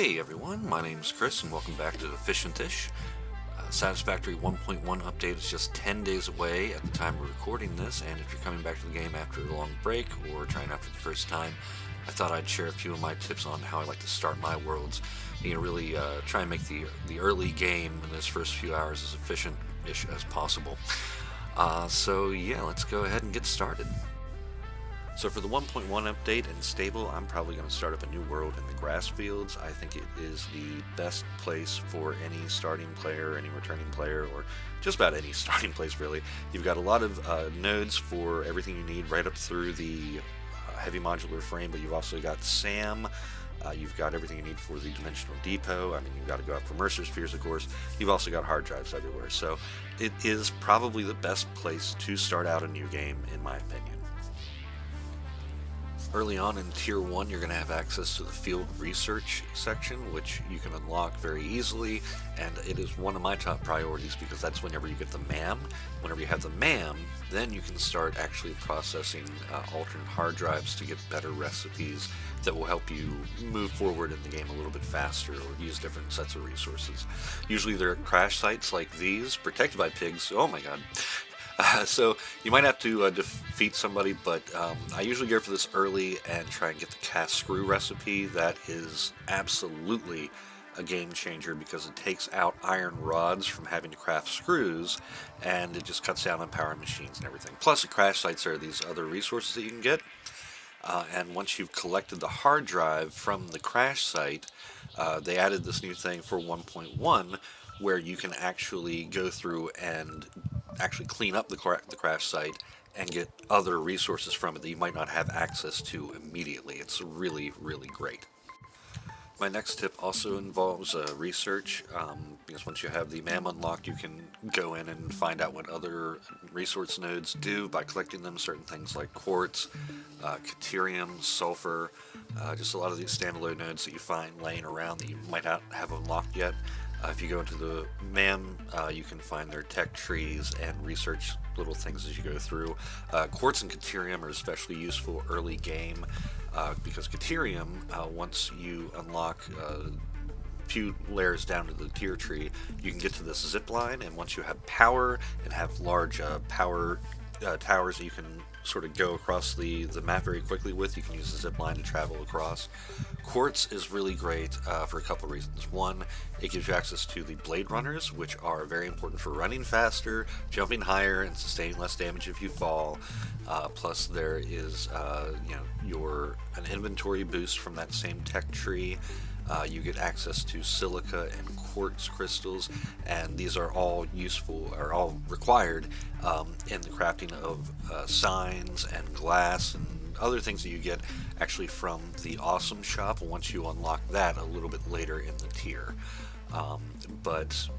Hey everyone, my name's Chris and welcome back to Efficientish. Satisfactory 1.1 update is just 10 days away at the time of recording this, and if you're coming back to the game after a long break or trying out for the first time, I thought I'd share a few of my tips on how I like to start my worlds. Really try and make the early game in those first few hours as efficient-ish as possible. So yeah, let's go ahead and get started. So for the 1.1 update and stable, I'm probably going to start up a new world in the grass fields. I think it is the best place for any starting player, any returning player, or just about any starting place really. You've got a lot of nodes for everything you need right up through the heavy modular frame, but you've also got SAM. You've got everything you need for the dimensional depot. I mean, you've got to go out for Mercer spheres, of course. You've also got hard drives everywhere. So it is probably the best place to start out a new game, in my opinion. Early on in Tier 1, you're going to have access to the Field Research section, which you can unlock very easily, and it is one of my top priorities because that's whenever you get the MAM. Whenever you have the MAM, then you can start actually processing alternate hard drives to get better recipes that will help you move forward in the game a little bit faster or use different sets of resources. Usually they're at crash sites like these, protected by pigs. Oh my god. So you might have to defeat somebody, but I usually go for this early and try and get the cast screw recipe. That is absolutely a game changer because it takes out iron rods from having to craft screws, and it just cuts down on power machines and everything. Plus, the crash sites are these other resources that you can get. And once you've collected the hard drive from the crash site, they added this new thing for 1.1 where you can actually go through and actually clean up the crash site and get other resources from it that you might not have access to immediately. It's really, really great. My next tip also involves research, because once you have the MAM unlocked, you can go in and find out what other resource nodes do by collecting them. Certain things like quartz, caterium, sulfur, just a lot of these standalone nodes that you find laying around that you might not have unlocked yet. If you go into the MAM, you can find their tech trees and research little things as you go through. Quartz and caterium are especially useful early game because caterium, once you unlock a few layers down to the tier tree, you can get to this zip line, and once you have power and have large power towers that you can sort of go across the map very quickly with, you can use the zip line to travel across. Quartz is really great for a couple of reasons. One, it gives you access to the Blade Runners, which are very important for running faster, jumping higher, and sustaining less damage if you fall. Plus, there is an inventory boost from that same tech tree. You get access to silica and quartz crystals, and these are all useful, or all required in the crafting of signs and glass and other things that you get actually from the Awesome Shop once you unlock that a little bit later in the tier. But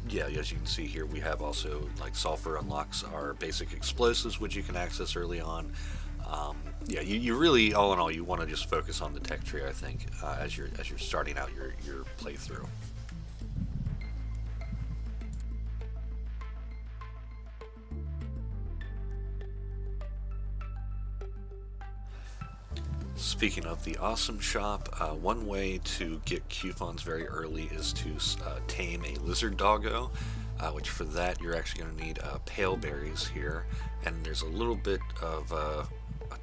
yeah, as you can see here, we have also, like, sulfur unlocks our basic explosives, which you can access early on. Yeah, you really, all in all, you want to just focus on the tech tree, I think, as you're starting out your playthrough. Speaking of the Awesome Shop, one way to get coupons very early is to tame a lizard doggo, which for that you're actually going to need pale berries here, and there's a little bit of a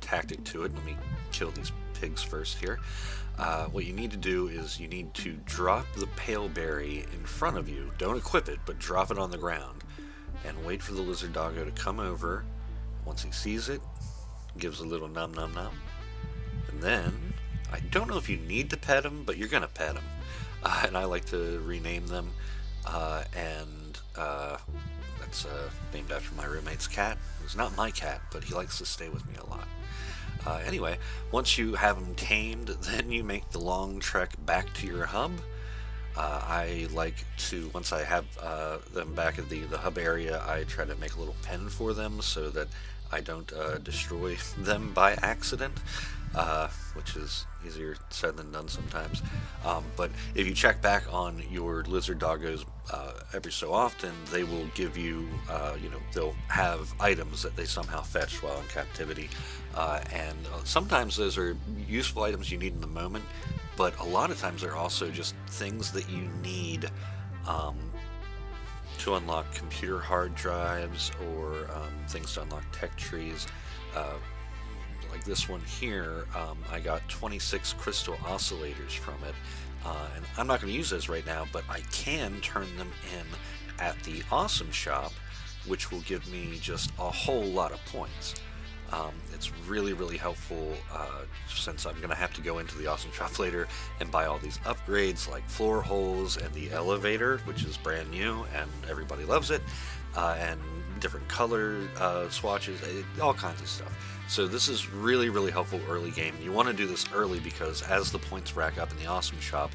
tactic to it. Let me kill these pigs first here. What you need to do is you need to drop the pale berry in front of you. Don't equip it, but drop it on the ground and wait for the lizard doggo to come over. Once he sees it, gives a little num num num, and then I don't know if you need to pet him, but you're gonna pet him, and I like to rename them, and that's named after my roommate's cat. It's not my cat, but he likes to stay with me a lot. Anyway, once you have them tamed, then you make the long trek back to your hub. I like to, once I have them back at the hub area, I try to make a little pen for them so that I don't destroy them by accident, which is easier said than done sometimes. But if you check back on your lizard doggos every so often, they will give you, they'll have items that they somehow fetch while in captivity. And sometimes those are useful items you need in the moment. but a lot of times they're also just things that you need um, to unlock computer hard drives, or things to unlock tech trees. Uh, like this one here, I got 26 crystal oscillators from it, and I'm not going to use those right now, but I can turn them in at the Awesome Shop, which will give me just a whole lot of points. It's really, really helpful, since I'm going to have to go into the Awesome Shop later and buy all these upgrades like floor holes and the elevator, which is brand new and everybody loves it, and different color swatches, all kinds of stuff. So this is really, really helpful early game. You want to do this early because as the points rack up in the Awesome Shop,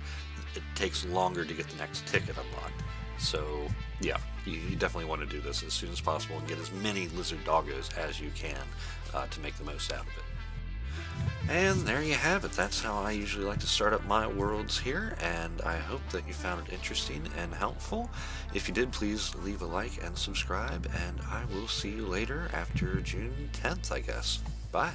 it takes longer to get the next ticket unlocked. So yeah, you definitely want to do this as soon as possible and get as many lizard doggos as you can to make the most out of it. And there you have it. That's how I usually like to start up my worlds here, and I hope that you found it interesting and helpful. If you did, please leave a like and subscribe, and I will see you later after June 10th, I guess. Bye.